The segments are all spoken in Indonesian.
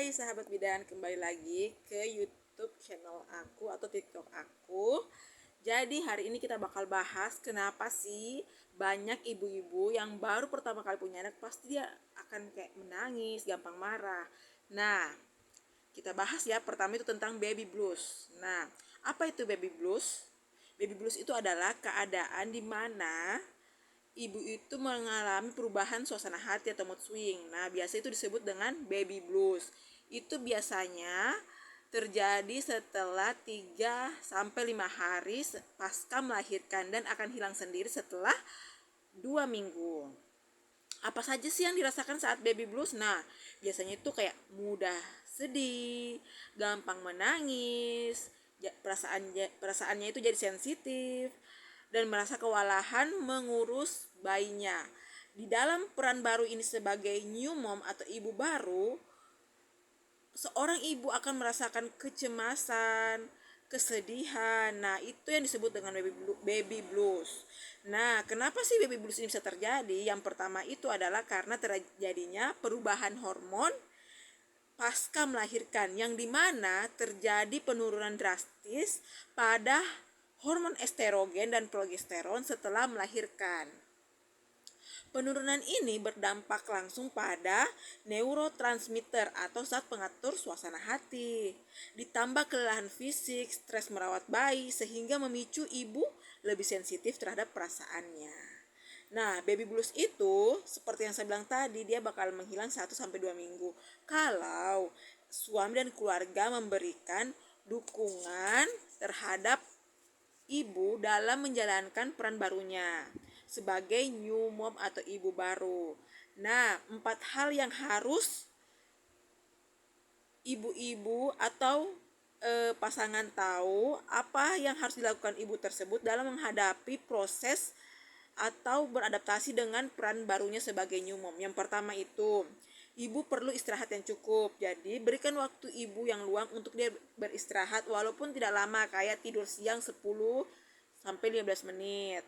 Hai sahabat bidan, kembali lagi ke YouTube channel aku atau TikTok aku. Jadi hari ini kita bakal bahas kenapa sih banyak ibu-ibu yang baru pertama kali punya anak pasti dia akan kayak menangis, gampang marah. Nah, kita bahas ya, pertama itu tentang baby blues. Nah, apa itu baby blues? Baby blues itu adalah keadaan di mana ibu itu mengalami perubahan suasana hati atau mood swing. Nah, biasa itu disebut dengan baby blues. Itu biasanya terjadi setelah 3 sampai 5 hari pasca melahirkan dan akan hilang sendiri setelah 2 minggu. Apa saja sih yang dirasakan saat baby blues? Nah, biasanya itu kayak mudah sedih, gampang menangis, perasaannya itu jadi sensitif, dan merasa kewalahan mengurus bayinya. Di dalam peran baru ini sebagai new mom atau ibu baru, seorang ibu akan merasakan kecemasan, kesedihan. Nah, itu yang disebut dengan baby blues. Nah, kenapa sih baby blues ini bisa terjadi? Yang pertama itu adalah karena terjadinya perubahan hormon pasca melahirkan, yang dimana terjadi penurunan drastis pada hormon estrogen dan progesteron setelah melahirkan. Penurunan ini berdampak langsung pada neurotransmitter atau zat pengatur suasana hati. Ditambah kelelahan fisik, stres merawat bayi sehingga memicu ibu lebih sensitif terhadap perasaannya. Nah, baby blues itu seperti yang saya bilang tadi, dia bakal menghilang 1 sampai 2 minggu kalau suami dan keluarga memberikan dukungan terhadap ibu dalam menjalankan peran barunya sebagai new mom atau ibu baru. Nah, 4 hal yang harus ibu-ibu atau pasangan tahu apa yang harus dilakukan ibu tersebut dalam menghadapi proses atau beradaptasi dengan peran barunya sebagai new mom. Yang pertama itu, ibu perlu istirahat yang cukup. Jadi berikan waktu ibu yang luang untuk dia beristirahat walaupun tidak lama, kayak tidur siang 10 sampai 15 menit.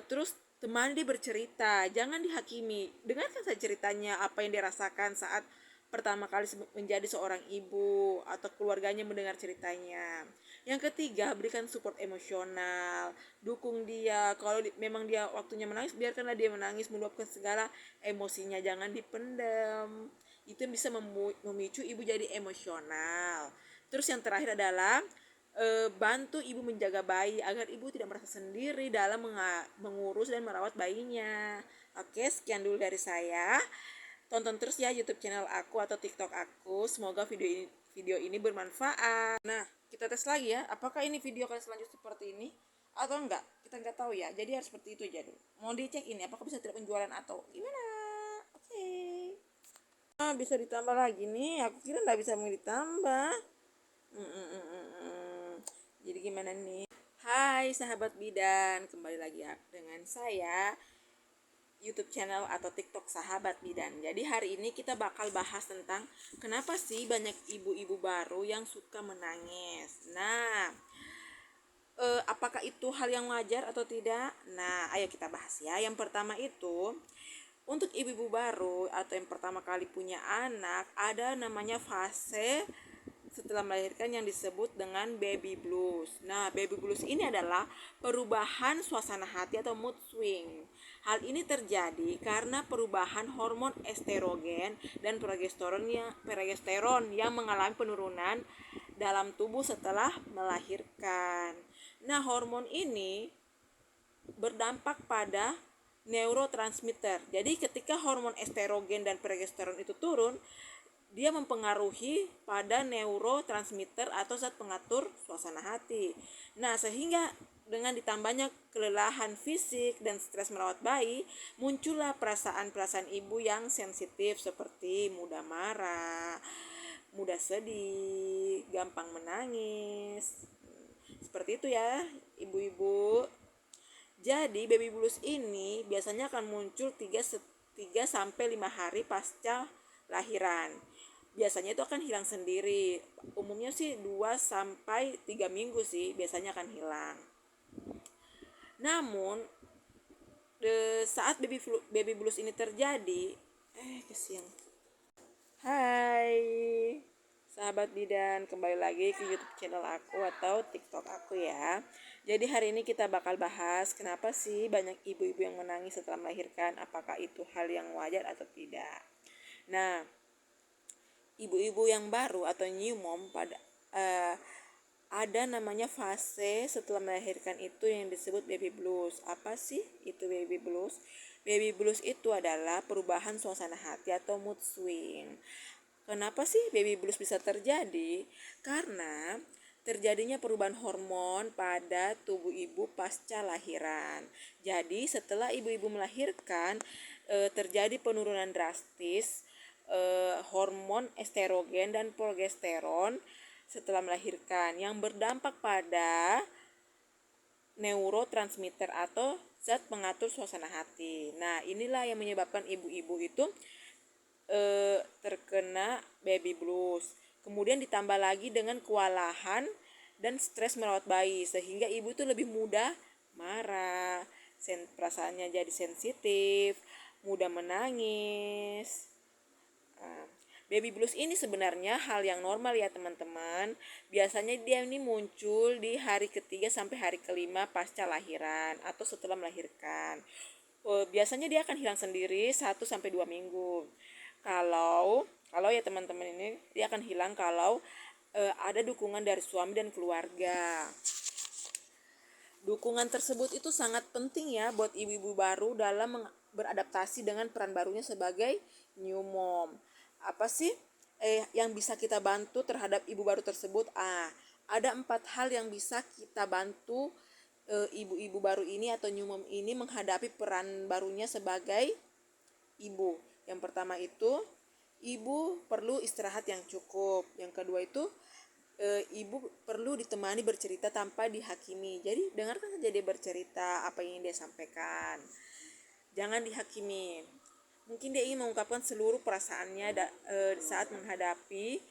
Terus temani dia bercerita, jangan dihakimi. Dengarkan saja ceritanya, apa yang dia rasakan saat pertama kali menjadi seorang ibu atau keluarganya mendengar ceritanya. Yang ketiga, berikan support emosional, dukung dia. Kalau memang dia waktunya menangis, biarkanlah dia menangis, meluapkan segala emosinya, jangan dipendam. Itu yang bisa memicu ibu jadi emosional. Terus yang terakhir adalah bantu ibu menjaga bayi agar ibu tidak merasa sendiri dalam mengurus dan merawat bayinya. Oke, sekian dulu dari saya. Tonton terus ya YouTube channel aku atau TikTok aku. Semoga video ini bermanfaat. Nah, kita tes lagi ya. Apakah ini video kali selanjutnya seperti ini atau enggak? Kita enggak tahu ya. Jadi harus seperti itu aja dulu. Mau dicek ini apakah bisa tidak penjualan atau gimana? Oke. Nah, bisa ditambah lagi nih. Aku kira enggak bisa mau ditambah. Jadi gimana nih? Hai sahabat bidan, kembali lagi ya dengan saya YouTube channel atau TikTok Sahabat Bidan. Jadi hari ini kita bakal bahas tentang kenapa sih banyak ibu-ibu baru yang suka menangis. Nah, apakah itu hal yang wajar atau tidak? Nah, ayo kita bahas ya. Yang pertama itu, untuk ibu-ibu baru atau yang pertama kali punya anak, ada namanya fase setelah melahirkan yang disebut dengan baby blues. Nah, baby blues ini adalah perubahan suasana hati atau mood swing. Hal ini terjadi karena perubahan hormon estrogen dan progesteron yang mengalami penurunan dalam tubuh setelah melahirkan. Nah, hormon ini berdampak pada neurotransmitter. Jadi ketika hormon estrogen dan progesteron itu turun, dia mempengaruhi pada neurotransmitter atau zat pengatur suasana hati. Nah, sehingga dengan ditambahnya kelelahan fisik dan stres merawat bayi, muncullah perasaan-perasaan ibu yang sensitif seperti mudah marah, mudah sedih, gampang menangis. Seperti itu ya, ibu-ibu. Jadi, baby blues ini biasanya akan muncul 3 sampai 5 hari pasca lahiran. Biasanya itu akan hilang sendiri. Umumnya sih 2 sampai 3 minggu sih biasanya akan hilang. Namun saat baby blues ini terjadi, kesian. Hai, sahabat bidan, kembali lagi ke YouTube channel aku atau TikTok aku ya. Jadi hari ini kita bakal bahas kenapa sih banyak ibu-ibu yang menangis setelah melahirkan, apakah itu hal yang wajar atau tidak. Nah, ibu-ibu yang baru atau new mom eh, ada namanya fase setelah melahirkan itu yang disebut baby blues. Apa sih itu baby blues? Baby blues itu adalah perubahan suasana hati atau mood swing. Kenapa sih baby blues bisa terjadi? Karena terjadinya perubahan hormon pada tubuh ibu pasca lahiran. Jadi setelah ibu-ibu melahirkan terjadi penurunan drastis hormon estrogen dan progesteron setelah melahirkan yang berdampak pada neurotransmitter atau zat pengatur suasana hati. Nah, inilah yang menyebabkan ibu-ibu itu terkena baby blues. Kemudian ditambah lagi dengan kewalahan dan stres merawat bayi sehingga ibu itu lebih mudah marah, perasaannya jadi sensitif, mudah menangis. Baby blues ini sebenarnya hal yang normal ya teman-teman. Biasanya dia ini muncul di hari ketiga sampai hari kelima pasca lahiran atau setelah melahirkan. Biasanya dia akan hilang sendiri 1 sampai 2 minggu. Kalau ya teman-teman, ini dia akan hilang kalau ada dukungan dari suami dan keluarga. Dukungan tersebut itu sangat penting ya buat ibu-ibu baru dalam beradaptasi dengan peran barunya sebagai new mom. Apa sih yang bisa kita bantu terhadap ibu baru tersebut? Ada 4 hal yang bisa kita bantu ibu-ibu baru ini atau new mom ini menghadapi peran barunya sebagai ibu. Yang pertama itu, ibu perlu istirahat yang cukup. Yang kedua itu, ibu perlu ditemani bercerita tanpa dihakimi. Jadi dengarkan saja dia bercerita apa yang dia sampaikan. Jangan dihakimi. Mungkin dia ingin mengungkapkan seluruh perasaannya saat menghadapi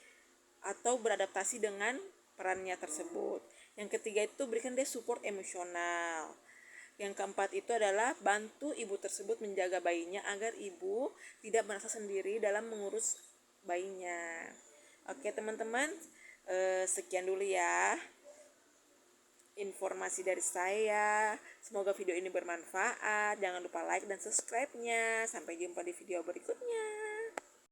atau beradaptasi dengan perannya tersebut. Yang ketiga itu berikan dia support emosional. Yang keempat itu adalah bantu ibu tersebut menjaga bayinya agar ibu tidak merasa sendiri dalam mengurus bayinya. Oke teman-teman, sekian dulu ya informasi dari saya. Semoga video ini bermanfaat. Jangan lupa like dan subscribe-nya. Sampai jumpa di video berikutnya.